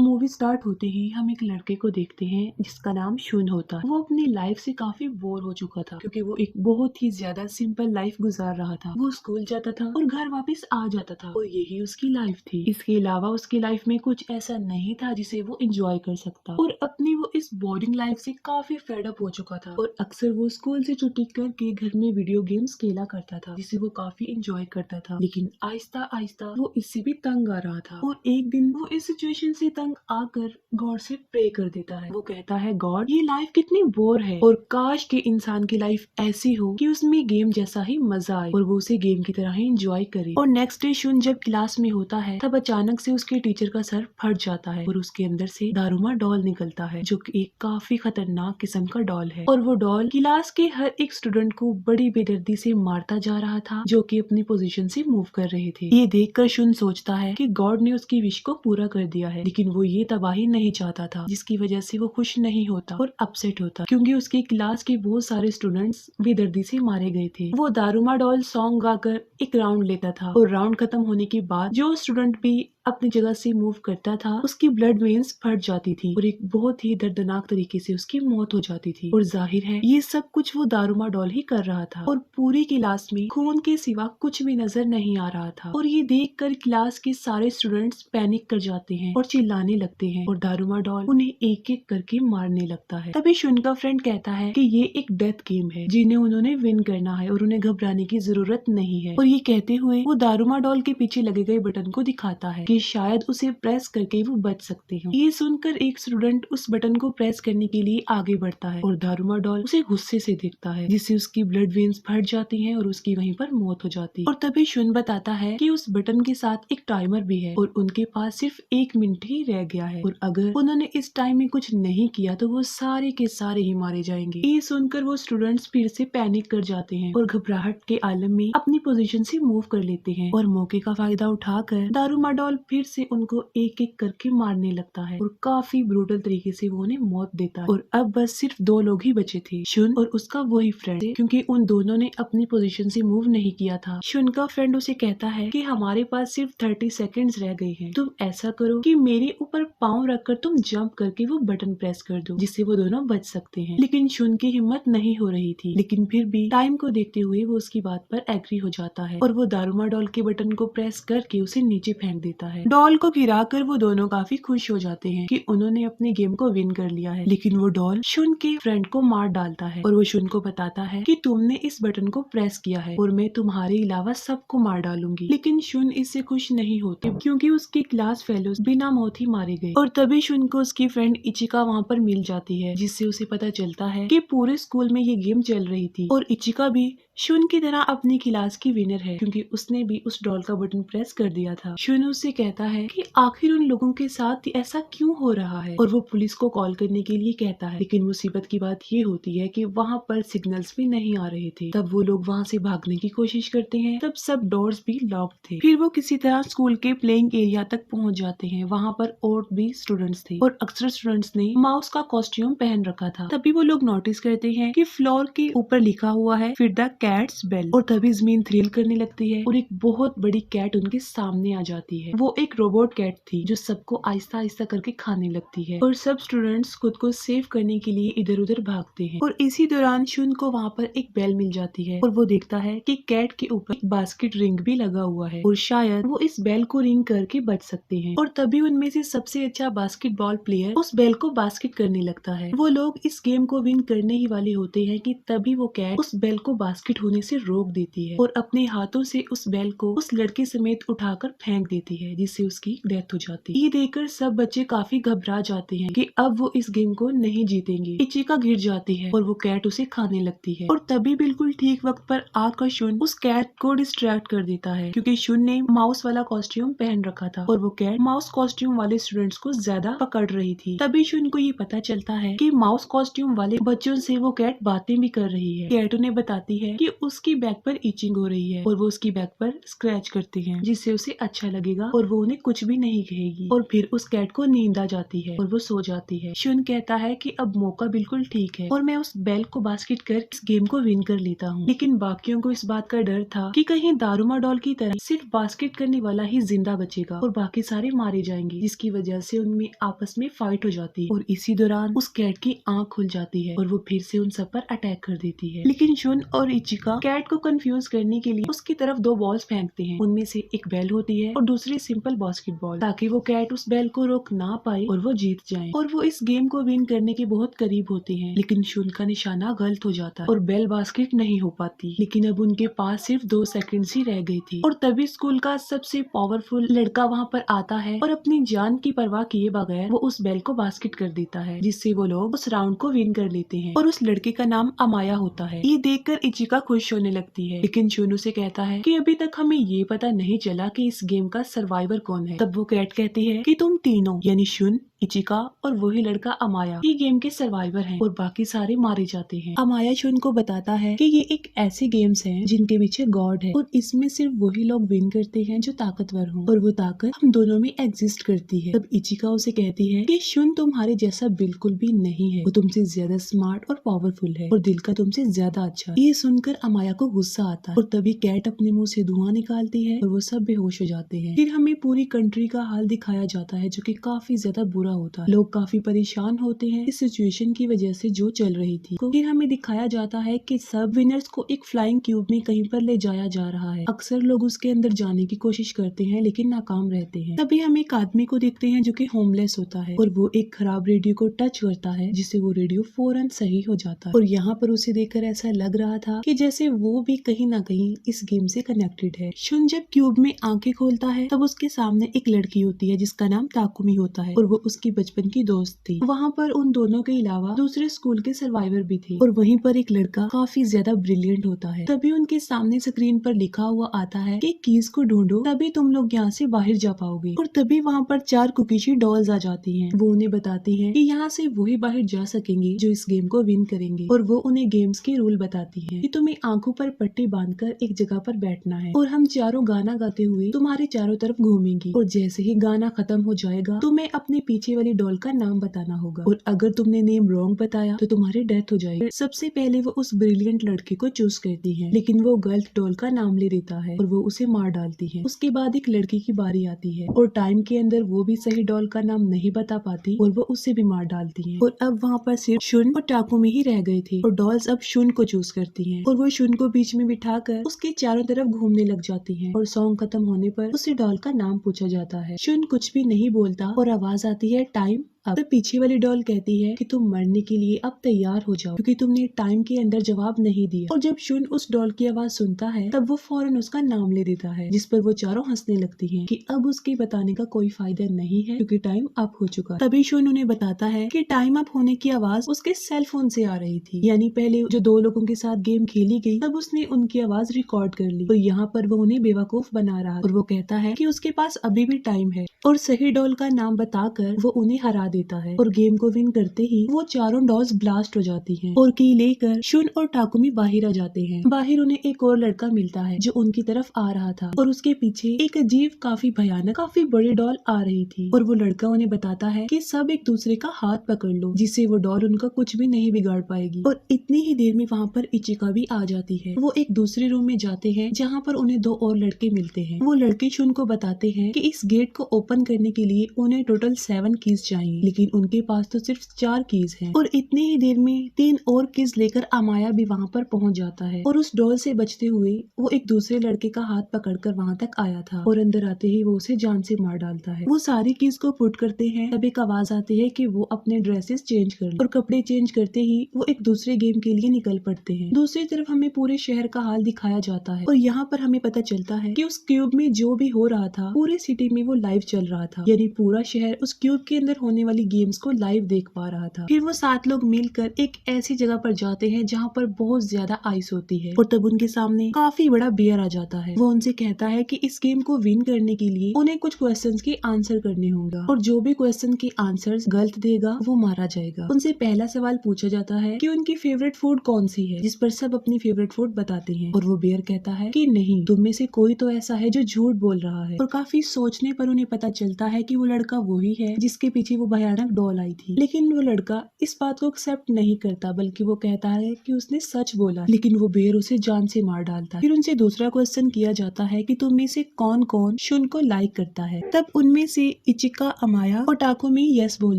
Movie start होते ही हम एक लड़के को देखते हैं जिसका नाम शुन होता है। वो अपनी लाइफ से काफी बोर हो चुका था क्योंकि वो एक बहुत ही ज्यादा सिंपल लाइफ गुजार रहा था। वो स्कूल जाता था और घर वापस आ जाता था और यही उसकी लाइफ थी। इसके अलावा उसकी लाइफ में कुछ ऐसा नहीं था जिसे वो एंजॉय कर सकता और अपनी वो इस बोरिंग लाइफ से काफी फेड अप हो चुका था और अक्सर वो स्कूल से छुट्टी करके घर में वीडियो गेम्स खेला करता था जिसे वो काफी एंजॉय करता था। लेकिन आहिस्ता आहिस्ता वो इससे भी तंग आ रहा था और एक दिन वो इस सिचुएशन से तंग आकर गॉड से प्रे कर देता है। वो कहता है, गॉड, ये लाइफ कितनी बोर है और काश के इंसान की लाइफ ऐसी हो कि उसमें गेम जैसा ही मजा आए और वो उसे गेम की तरह ही एंजॉय करे। और नेक्स्ट डे शुन जब क्लास में होता है तब अचानक से उसके टीचर का सर फट जाता है और उसके अंदर से दारुमा डॉल निकलता है जो कि एक काफी खतरनाक किस्म का डॉल है। और वो डॉल क्लास के हर एक स्टूडेंट को बड़ी बेदर्दी से मारता जा रहा था जो कि अपनी पोजीशन से मूव कर रहे थे। ये देखकर शुन सोचता है कि गॉड ने उसकी विश को पूरा कर दिया है, लेकिन वो ये तबाही नहीं चाहता था जिसकी वजह से वो खुश नहीं होता और अपसेट होता क्योंकि उसकी क्लास के बहुत सारे स्टूडेंट्स बेदर्दी से मारे गए थे। वो दारुमा डॉल सॉन्ग गाकर एक राउंड लेता था और राउंड खत्म होने के बाद जो स्टूडेंट भी अपनी जगह से मूव करता था उसकी ब्लड वेन्स फट जाती थी और एक बहुत ही दर्दनाक तरीके से उसकी मौत हो जाती थी। और जाहिर है ये सब कुछ वो दारुमा डॉल ही कर रहा था और पूरी क्लास में खून के सिवा कुछ भी नजर नहीं आ रहा था। और ये देखकर क्लास के सारे स्टूडेंट्स पैनिक कर जाते हैं और चिल्लाने लगते हैं और दारुमा डॉल उन्हें एक एक करके मारने लगता है। तभी शुन का फ्रेंड कहता है कि ये एक डेथ गेम है जिन्हें उन्होंने विन करना है और उन्हें घबराने की जरूरत नहीं है। और ये कहते हुए वो दारुमा डॉल के पीछे लगे गए बटन को दिखाता है कि शायद उसे प्रेस करके वो बच सकते हो। ये सुनकर एक स्टूडेंट उस बटन को प्रेस करने के लिए आगे बढ़ता है और दारुमा डॉल उसे गुस्से से देखता है जिससे उसकी ब्लड वेन्स फट जाती हैं और उसकी वहीं पर मौत हो जाती है। और तभी शुन बताता है कि उस बटन के साथ एक टाइमर भी है और उनके पास सिर्फ 1 मिनट ही रह गया है और अगर उन्होंने इस टाइम में कुछ नहीं किया तो वो सारे के सारे ही मारे जाएंगे। ये सुनकर वो स्टूडेंट्स फिर से पैनिक कर जाते हैं और घबराहट के आलम में अपनी पोजीशन से मूव कर लेते हैं और मौके का फायदा उठाकर दारुमा डॉल फिर से उनको एक एक करके मारने लगता है और काफी ब्रूटल तरीके से वो उन्हें मौत देता है। और अब बस सिर्फ 2 लोग ही बचे थे, शुन और उसका वही फ्रेंड, क्योंकि उन दोनों ने अपनी पोजीशन से मूव नहीं किया था। शुन का फ्रेंड उसे कहता है कि हमारे पास सिर्फ 30 सेकंड्स रह गए हैं, तुम ऐसा करो कि मेरे ऊपर पाँव रखकर तुम जंप करके वो बटन प्रेस कर दो जिससे वो दोनों बच सकते हैं। लेकिन शुन की हिम्मत नहीं हो रही थी, लेकिन फिर भी टाइम को देखते हुए वो उसकी बात पर एग्री हो जाता है और वो दारुमा डॉल के बटन को प्रेस करके उसे नीचे फेंक देता है। डॉल को गिराकर वो दोनों काफी खुश हो जाते हैं कि उन्होंने अपने गेम को विन कर लिया है। लेकिन वो डॉल शुन के फ्रेंड को मार डालता है और वो शुन को बताता है कि तुमने इस बटन को प्रेस किया है और मैं तुम्हारे अलावा सबको मार डालूंगी। लेकिन शुन इससे खुश नहीं होती क्योंकि उसकी क्लास फेलोज बिना मौत ही मारे गए। और तभी शुन को उसकी फ्रेंड इचिका वहाँ पर मिल जाती है जिससे उसे पता चलता है कि पूरे स्कूल में ये गेम चल रही थी और इचिका भी शुन की तरह अपनी क्लास की विनर है क्योंकि उसने भी उस डॉल का बटन प्रेस कर दिया था। शुन उससे कहता है कि आखिर उन लोगों के साथ ऐसा क्यों हो रहा है और वो पुलिस को कॉल करने के लिए कहता है। लेकिन मुसीबत की बात ये होती है कि वहाँ पर सिग्नल्स भी नहीं आ रहे थे। तब वो लोग वहाँ से भागने की कोशिश करते हैं, तब सब डोर्स भी लॉक्ड थे। फिर वो किसी तरह स्कूल के प्लेइंग एरिया तक पहुँच जाते हैं। वहाँ पर और भी स्टूडेंट्स थे और अक्सर स्टूडेंट्स ने माउस का कॉस्ट्यूम पहन रखा था। तभी वो लोग नोटिस करते हैं कि फ्लोर के ऊपर लिखा हुआ है फिर द कैट्स बेल। और तभी जमीन थ्रिल करने लगती है और एक बहुत बड़ी कैट उनके सामने आ जाती है। वो एक रोबोट कैट थी जो सबको आहिस्ता आहिस्ता करके खाने लगती है और सब स्टूडेंट्स खुद को सेव करने के लिए इधर उधर भागते हैं। और इसी दौरान शुन को वहाँ पर एक बेल मिल जाती है और वो देखता है कि कैट के ऊपर एक बास्केट रिंग भी लगा हुआ है और शायद वो इस बेल को रिंग करके बच सकते हैं। और तभी उनमें से सबसे अच्छा बास्केटबॉल प्लेयर उस बेल को बास्केट करने लगता है। वो लोग इस गेम को विन करने ही वाले होते हैं कि तभी वो कैट उस बेल को बास्केट होने से रोक देती है और अपने हाथों से उस बेल को उस लड़के समेत उठाकर फेंक देती है जिससे उसकी डेथ हो जाती है। ये देखकर सब बच्चे काफी घबरा जाते हैं कि अब वो इस गेम को नहीं जीतेंगे। इचिका गिर जाती है और वो कैट उसे खाने लगती है। और तभी बिल्कुल ठीक वक्त पर आकर शुन उस कैट को डिस्ट्रैक्ट कर देता है क्योंकि शुन ने माउस वाला कॉस्ट्यूम पहन रखा था और वो कैट माउस कॉस्ट्यूम वाले स्टूडेंट्स को ज्यादा पकड़ रही थी। तभी शुन को ये पता चलता है कि माउस कॉस्ट्यूम वाले बच्चों से वो कैट बातें भी कर रही है। कैट उन्हें बताती है कि उसकी बैक पर इचिंग हो रही है और वो उसकी बैक पर स्क्रैच करते हैं जिससे उसे अच्छा लगेगा और वो उन्हें कुछ भी नहीं कहेगी। और फिर उस कैट को नींद आ जाती है और वो सो जाती है। शुन कहता है कि अब मौका बिल्कुल ठीक है और मैं उस बेल को बास्केट कर इस गेम को विन कर लेता हूँ। लेकिन बाकियों को इस बात का डर था कि कहीं दारूमा डॉल की तरह सिर्फ बास्केट करने वाला ही जिंदा बचेगा और बाकी सारे मारे जाएंगे, जिसकी वजह से उनमें आपस में फाइट हो जाती है। और इसी दौरान उस कैट की आंख खुल जाती है और वो फिर से उन सब पर अटैक कर देती है। लेकिन शुन और इचिका कैट को कंफ्यूज करने के लिए उसकी तरफ दो बॉल्स फेंकते हैं। उनमें से एक बेल होती है और दूसरी सिंपल बास्केटबॉल, ताकि वो कैट उस बेल को रोक ना पाए और वो जीत जाए। और वो इस गेम को विन करने के बहुत करीब होते हैं, लेकिन शुन का निशाना गलत हो जाता है और बेल बास्केट नहीं हो पाती। लेकिन अब उनके पास सिर्फ 2 सेकंड्स ही रह गई थी और तभी स्कूल का सबसे पावरफुल लड़का वहाँ पर आता है और अपनी जान की परवाह किए बगैर वो उस बेल को बास्केट कर देता है, जिससे वो लोग उस राउंड को विन कर लेते हैं। और उस लड़के का नाम अमाया होता है। ये देखकर इचिका खुश होने लगती है, लेकिन शुन उसे कहता है कि अभी तक हमें ये पता नहीं चला कि इस गेम का सर्वाइवर कौन है। तब वो कैट कहती है कि तुम तीनों यानी शुन, इचिका और वही लड़का अमाया ये गेम के सर्वाइवर हैं और बाकी सारे मारे जाते हैं। अमाया शुन को बताता है कि ये एक ऐसे गेम्स हैं जिनके पीछे गॉड है और इसमें सिर्फ वही लोग विन करते हैं जो ताकतवर हों और वो ताकत हम दोनों में एग्जिस्ट करती है। तब इचिका उसे कहती है कि शुन तुम्हारे जैसा बिल्कुल भी नहीं है, वो तुमसे ज्यादा स्मार्ट और पावरफुल है और दिल का तुमसे ज्यादा अच्छा। ये सुनकर अमाया को गुस्सा आता है और तभी कैट अपने मुंह से धुआं निकालती है और वो सब बेहोश हो जाते हैं। फिर हमें पूरी कंट्री का हाल दिखाया जाता है जो कि काफी ज्यादा बुरा होता है। लोग काफी परेशान होते हैं इस सिचुएशन की वजह से जो चल रही थी। फिर हमें दिखाया जाता है कि सब विनर्स को एक फ्लाइंग क्यूब में कहीं पर ले जाया जा रहा है। अक्सर लोग उसके अंदर जाने की कोशिश करते हैं लेकिन नाकाम रहते हैं। तभी हम एक आदमी को देखते हैं जो कि होमलेस होता है और वो एक खराब रेडियो को टच करता है जिससे वो रेडियो फौरन सही हो जाता है। और यहाँ पर उसे देखकर ऐसा लग रहा था कि जैसे वो भी कहीं ना कहीं इस गेम से कनेक्टेड है। शुन जब क्यूब में आंखें खोलता है तब उसके सामने एक लड़की होती है जिसका नाम ताकुमी होता है और वो उसकी बचपन की दोस्त थी। वहाँ पर उन दोनों के अलावा दूसरे स्कूल के सर्वाइवर भी थे और वहीं पर एक लड़का काफी ज्यादा ब्रिलियंट होता है। तभी उनके सामने स्क्रीन पर लिखा हुआ आता है कि कीज को ढूंढो तभी तुम लोग यहाँ से बाहर जा पाओगे। और तभी वहाँ पर 4 कुकीशी डॉल्स आ जाती हैं। वो उन्हें बताती हैं कि यहाँ से वही बाहर जा सकेंगे जो इस गेम को विन करेंगे और वो उन्हें गेम्स के रूल बताती है कि तुम्हें आंखों पर पट्टी बांधकर एक जगह पर बैठना है और हम चारों गाना गाते हुए तुम्हारे चारों तरफ घूमेंगे और जैसे ही गाना खत्म हो जाएगा तुम्हें अपने पीछे वाली डॉल का नाम बताना होगा और अगर तुमने नेम रॉन्ग बताया तो तुम्हारी डेथ हो जाएगी। सबसे पहले वो उस ब्रिलियंट लड़के को चूज करती है लेकिन वो गलत डॉल का नाम ले देता है और वो उसे मार डालती है। उसके बाद एक लड़की की बारी आती है और टाइम के अंदर वो भी सही डॉल का नाम नहीं बता पाती और वो उसे भी मार डालती है। और अब वहाँ पर सिर्फ शुन और टाकुमी ही रह गए थे और डॉल्स अब शुन को चूज करती हैं और वो शुन को बीच में बिठाकर उसके चारों तरफ घूमने लग जाती हैं। और सॉन्ग खत्म होने पर उसे डॉल का नाम पूछा जाता है। शुन कुछ भी नहीं बोलता और आवाज आती है टाइम। अब तो पीछे वाली डॉल कहती है कि तुम मरने के लिए अब तैयार हो जाओ क्योंकि तुमने टाइम के अंदर जवाब नहीं दिया। और जब शुन उस डॉल की आवाज सुनता है तब वो फौरन उसका नाम ले देता है, जिस पर वो चारों हंसने लगती हैं कि अब उसके बताने का कोई फायदा नहीं है क्योंकि टाइम अप हो चुका। तभी शुन उन्हें बताता है कि टाइम अप होने की आवाज उसके सेल फोन से आ रही थी, यानी पहले जो 2 लोगों के साथ गेम खेली गई तब उसने उनकी आवाज रिकॉर्ड कर ली। और यहाँ पर वो उन्हें बेवकूफ बना रहा और वो कहता है कि उसके पास अभी भी टाइम है और सही डॉल का नाम बताकर वो उन्हें हरा देता है। और गेम को विन करते ही वो चारों डॉल्स ब्लास्ट हो जाती हैं और की लेकर शुन और टाकुमी बाहर आ जाते हैं। बाहर उन्हें एक और लड़का मिलता है जो उनकी तरफ आ रहा था और उसके पीछे एक अजीब काफी भयानक काफी बड़ी डॉल आ रही थी। और वो लड़का उन्हें बताता है कि सब एक दूसरे का हाथ पकड़ लो जिससे वो डॉल उनका कुछ भी नहीं बिगाड़ पाएगी। और इतनी ही देर में वहाँ पर इचिका भी आ जाती है। वो एक दूसरे रूम में जाते हैं जहाँ पर उन्हें 2 और लड़के मिलते हैं। वो लड़के शुन को बताते हैं कि इस गेट को ओपन करने के लिए उन्हें टोटल 7 कीज चाहिए लेकिन उनके पास तो सिर्फ 4 कीज हैं। और इतनी ही देर में 3 और कीज लेकर अमाया भी वहाँ पर पहुँच जाता है और उस डॉल से बचते हुए वो एक दूसरे लड़के का हाथ पकड़कर वहाँ तक आया था और अंदर आते ही वो उसे जान से मार डालता है। वो सारी कीज को पुट करते हैं तब एक आवाज आती है कि वो अपने ड्रेसेस चेंज कर लें और कपड़े चेंज करते ही वो एक दूसरे गेम के लिए निकल पड़ते हैं। दूसरी तरफ हमें पूरे शहर का हाल दिखाया जाता है और यहाँ पर हमें पता चलता है कि उस क्यूब में जो भी हो रहा था पूरे सिटी में वो लाइव चल रहा था, यानी पूरा शहर उस क्यूब के अंदर होने वाली गेम्स को लाइव देख पा रहा था। फिर वो 7 लोग मिलकर एक ऐसी जगह पर जाते हैं जहाँ पर बहुत ज्यादा आइस होती है और तब उनके सामने काफी बड़ा बियर आ जाता है। वो उनसे कहता है कि इस गेम को विन करने के लिए उन्हें कुछ क्वेश्चंस के आंसर करने होंगे और जो भी क्वेश्चन के आंसर्स गलत देगा वो मारा जाएगा। उनसे पहला सवाल पूछा जाता है कि उनकी फेवरेट फूड कौन सी है, जिस पर सब अपनी फेवरेट फूड बताते हैं और वो बियर कहता है कि नहीं, तुम में से कोई तो ऐसा है जो झूठ बोल रहा है। और काफी सोचने पर उन्हें पता चलता है कि वो लड़का वही है जिसके पीछे वो भयानक डॉल आई थी। लेकिन वो लड़का इस बात को एक्सेप्ट नहीं करता, बल्कि वो कहता है कि उसने सच बोला। लेकिन वो बियर उसे जान से मार डालता है। फिर उनसे दूसरा क्वेश्चन किया जाता है कि तुम में से कौन कौन शुन को लाइक करता है। तब उनमें से इचिका, अमाया और टाकुमी यस बोल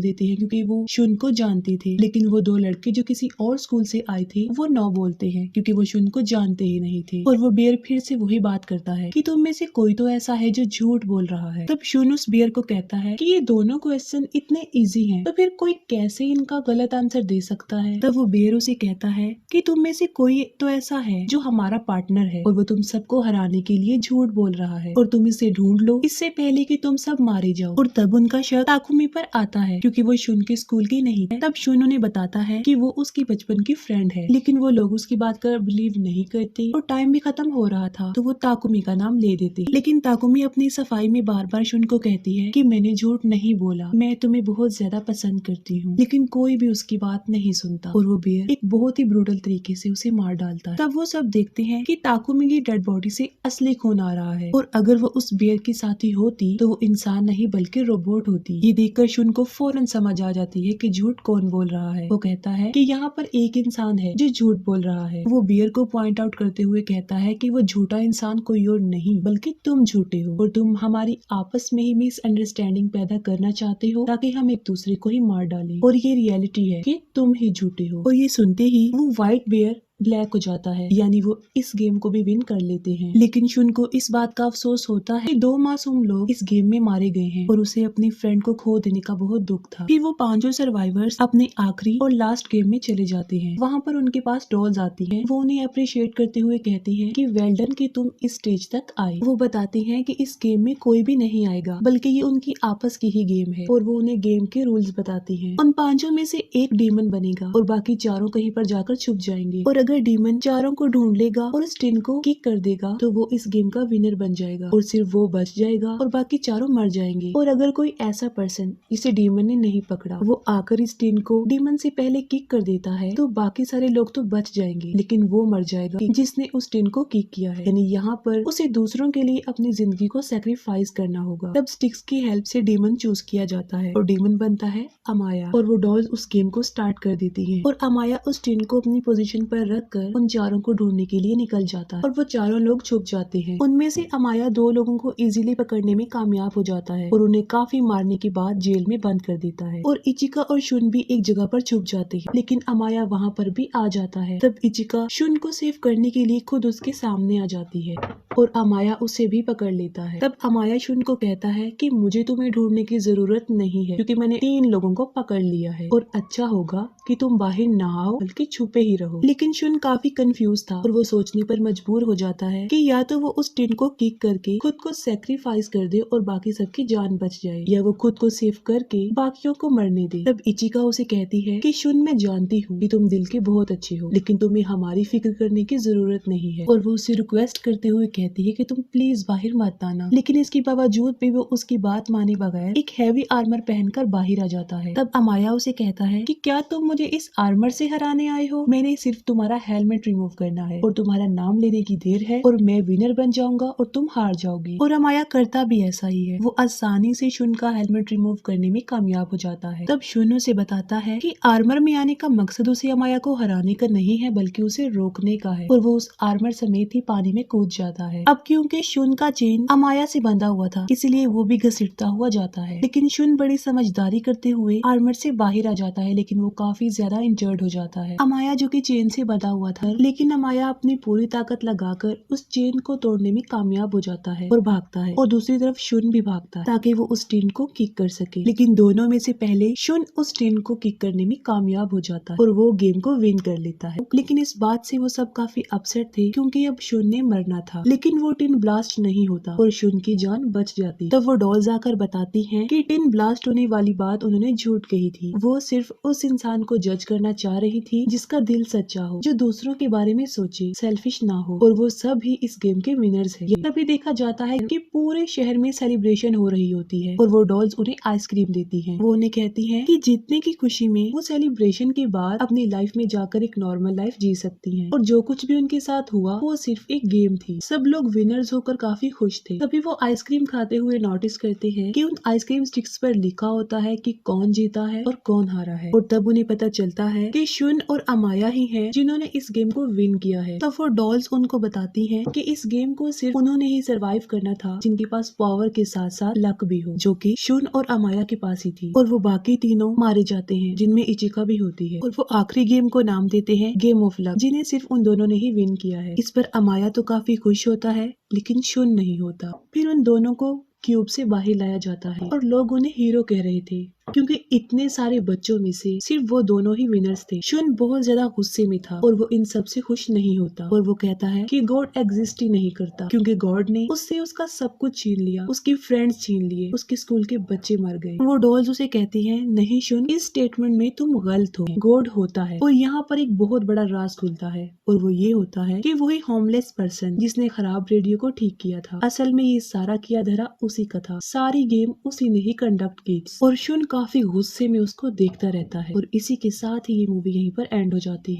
देते हैं क्योंकि वो शुन को जानते थे। लेकिन वो 2 लड़के जो किसी और स्कूल से आए थे वो नो बोलते हैं क्योंकि वो शुन को जानते ही नहीं थे। और वो बियर फिर से वही बात करता है कि तुम में से कोई तो ऐसा है जो झूठ बोल रहा है। तब शुन उस बियर को कहता है कि ये दोनों क्वेश्चन इतने इजी हैं, तो फिर कोई कैसे इनका गलत आंसर दे सकता है। तब वो बियर उसे कहता है कि तुम में से कोई तो ऐसा है जो हमारा पार्टनर है और वो तुम सबको हराने के लिए झूठ बोल रहा है और तुम इसे ढूंढ लो इससे पहले कि तुम सब मारे जाओ। और तब उनका शक ताकुमी पर आता है क्योंकि वो शुन के स्कूल की नहीं है। तब शुन उन्हें बताता है कि वो उसकी बचपन की फ्रेंड है, लेकिन वो लोग उसकी बात कर बिलीव नहीं करते और टाइम भी खत्म हो रहा था तो वो ताकुमी का नाम ले देते। लेकिन ताकुमी अपनी सफाई में बार बार शुन को कहती है कि मैंने झूठ नहीं बोला, मैं तुम्हें बहुत ज्यादा पसंद करती हूँ। लेकिन कोई भी उसकी बात नहीं सुनता और वो बियर एक बहुत ही ब्रूटल तरीके से उसे मार डालता है। तब वो सब देखते हैं कि ताकुमी की डेड बॉडी से असली खून आ रहा है और अगर वो उस बियर की साथी होती तो वो इंसान नहीं बल्कि रोबोट होती। ये देखकर शुन को फौरन समझ आ जाती है कि झूठ कौन बोल रहा है। वो कहता है कि यहाँ पर एक इंसान है जो झूठ बोल रहा है। वो बियर को पॉइंट आउट करते हुए कहता है कि वो झूठा इंसान कोई और नहीं बल्कि तुम झूठे हो और तुम हमारी आपस में ही मिसअंडरस्टैंडिंग पैदा करना चाहते हो ताकि हम एक दूसरे को ही मार डालें और ये रियलिटी है कि तुम ही झूठे हो। और ये सुनते ही वो व्हाइट बियर ब्लैक हो जाता है, यानी वो इस गेम को भी विन कर लेते हैं। लेकिन शुन को इस बात का अफसोस होता है कि 2 मासूम लोग इस गेम में मारे गए हैं और उसे अपनी फ्रेंड को खो देने का बहुत दुख था। फिर वो 5 सर्वाइवर्स अपने आखिरी और लास्ट गेम में चले जाते हैं। वहाँ पर उनके पास डॉल्स आती हैं। वो उन्हें अप्रिशिएट करते हुए कहती हैं कि वेल डन कि तुम इस स्टेज तक आए। वो बताती हैं कि इस गेम में कोई भी नहीं आएगा बल्कि ये उनकी आपस की ही गेम है और वो उन्हें गेम के रूल्स बताती हैं। उन 5 में से एक डीमन बनेगा और बाकी चारों कहीं पर जाकर छुप जाएंगे और अगर डीमन चारों को ढूंढ लेगा और उस टिन को किक कर देगा तो वो इस गेम का विनर बन जाएगा और सिर्फ वो बच जाएगा और बाकी चारों मर जाएंगे। और अगर कोई ऐसा पर्सन जिसे डीमन ने नहीं पकड़ा वो आकर इस टिन को डीमन से पहले किक कर देता है तो बाकी सारे लोग तो बच जाएंगे लेकिन वो मर जाएगा जिसने उस टिन को किक किया है। यानी यहाँ पर उसे दूसरों के लिए अपनी जिंदगी को सेक्रीफाइस करना होगा। तब स्टिक्स की हेल्प से डीमन चूज किया जाता है और डीमन बनता है अमाया और वो डॉल्स उस गेम को स्टार्ट कर देती है और अमाया उस टिन को अपनी पोजीशन पर रखकर उन चारों को ढूंढने के लिए निकल जाता है और वो चारों लोग छुप जाते हैं। उनमें से अमाया 2 लोगों को इजीली पकड़ने में कामयाब हो जाता है और उन्हें काफी मारने के बाद जेल में बंद कर देता है और इचिका और शुन भी एक जगह पर छुप जाते हैं लेकिन अमाया वहाँ पर भी आ जाता है। तब इचिका शुन को सेव करने के लिए खुद उसके सामने आ जाती है और अमाया उसे भी पकड़ लेता है। तब अमाया शुन को कहता है कि मुझे तुम्हें ढूंढने की जरूरत नहीं है क्योंकि मैंने 3 लोगों को पकड़ लिया है और अच्छा होगा कि तुम बाहर ना आओ बल्कि छुपे ही रहो। लेकिन शुन काफी कंफ्यूज था और वो सोचने पर मजबूर हो जाता है कि या तो वो उस टिन को किक करके खुद को सेक्रीफाइस कर दे और बाकी सबकी जान बच जाए या वो खुद को सेव करके बाकियों को मरने दे। तब इचिका उसे कहती है कि शुन मैं जानती हूँ कि तुम दिल के बहुत अच्छे हो लेकिन तुम्हें हमारी फिक्र करने की जरूरत नहीं है और वो उसे रिक्वेस्ट करते हुए कहती है कि तुम प्लीज बाहर मत आना। लेकिन इसके बावजूद भी वो उसकी बात माने बगैर एक हैवी आर्मर पहनकर बाहर आ जाता है। तब अमाया उसे कहता है कि क्या तुम मुझे इस आर्मर से हराने आए हो? मैंने सिर्फ तुम्हारा हेलमेट रिमूव करना है और तुम्हारा नाम लेने की देर है और मैं विनर बन जाऊंगा और तुम हार जाओगी। और अमाया करता भी ऐसा ही है। वो आसानी से शुन का हेलमेट रिमूव करने में कामयाब हो जाता है। तब शुन उसे बताता है कि आर्मर में आने का मकसद उसे अमाया को हराने का नहीं है बल्कि उसे रोकने का है और वो उस आर्मर समेत ही पानी में कूद जाता है। अब क्योंकि शुन का चेन अमाया से बंधा हुआ था इसलिए वो भी घसीटता हुआ जाता है लेकिन शुन बड़ी समझदारी करते हुए आर्मर से बाहर आ जाता है लेकिन वो काफी ज्यादा इंजर्ड हो जाता है। अमाया जो कि चेन से बंधा बंधा हुआ था, लेकिन अमाया अपनी पूरी ताकत लगाकर उस चेन को तोड़ने में कामयाब हो जाता है और भागता है, और दूसरी तरफ शुन भी भागता है ताकि वो उस टीन को किक कर सके। लेकिन दोनों में से पहले शुन उस टीन को किक करने में कामयाब हो जाता है और वो गेम को विन कर लेता है। लेकिन इस बात से वो सब काफी अपसेट थे क्योंकि अब शुन ने मरना था, लेकिन वो टिन ब्लास्ट नहीं होता और शुन की जान बच जाती। तब वो डॉल्स आकर बताती हैं कि टिन ब्लास्ट होने वाली बात उन्होंने झूठ कही थी। वो सिर्फ उस इंसान को जज करना चाह रही थी जिसका दिल सच्चा हो, जो दूसरों के बारे में सोचे, सेल्फिश ना हो, और वो सब ही इस गेम के विनर्स हैं। तभी देखा जाता है कि पूरे शहर में सेलिब्रेशन हो रही होती है और वो डॉल्स उन्हें आइसक्रीम देती हैं। वो उन्हें कहती हैं कि जीतने की खुशी में वो सेलिब्रेशन के बाद अपनी लाइफ में जाकर एक नॉर्मल लाइफ जी सकती हैं, और जो कुछ भी उनके साथ हुआ वो सिर्फ एक गेम थी। सब लोग विनर्स होकर काफी खुश थे। तभी वो आइसक्रीम खाते हुए नोटिस करते हैं कि उन आइसक्रीम स्टिक्स पर लिखा होता है कि कौन जीता है और कौन हारा है, और तब उन्हें पता चलता है कि शुन और अमाया ही हैं जिन्होंने इस गेम को विन किया है। तब वो डॉल्स उनको बताती हैं कि इस गेम को सिर्फ उन्होंने ही सरवाइव करना था जिनके पास पावर के साथ साथ लक भी हो, जो कि शुन और अमाया के पास ही थी, और वो बाकी तीनों मारे जाते हैं जिनमें इचिका भी होती है, और वो आखिरी गेम को नाम देते हैं गेम ऑफ लक, जिन्हें सिर्फ उन दोनों ने ही विन किया है। इस पर अमाया तो काफी खुश होता है लेकिन शुन नहीं होता। फिर उन दोनों को क्यूब से बाहर लाया जाता है और लोग उन्हें हीरो कह रहे थे क्योंकि इतने सारे बच्चों में से सिर्फ वो दोनों ही विनर्स थे। शुन बहुत ज्यादा गुस्से में था और वो इन सब से खुश नहीं होता, और वो कहता है कि गॉड एग्जिस्ट ही नहीं करता क्योंकि गॉड ने उससे उसका सब कुछ छीन लिया, उसकी फ्रेंड्स छीन लिए, उसके स्कूल के बच्चे मर गए। वो डॉल्स उसे कहती है, नहीं शुन, इस स्टेटमेंट में तुम गलत हो, गॉड होता है। और यहाँ पर एक बहुत बड़ा राज खुलता है, और वो ये होता है कि वही होमलेस पर्सन जिसने खराब रेडियो को ठीक किया था, असल में ये सारा किया धरा उसी का था। सारी गेम उसी ने ही कंडक्ट की, और शुन काफी गुस्से में उसको देखता रहता है। और इसी के साथ ही ये मूवी यहीं पर एंड हो जाती है।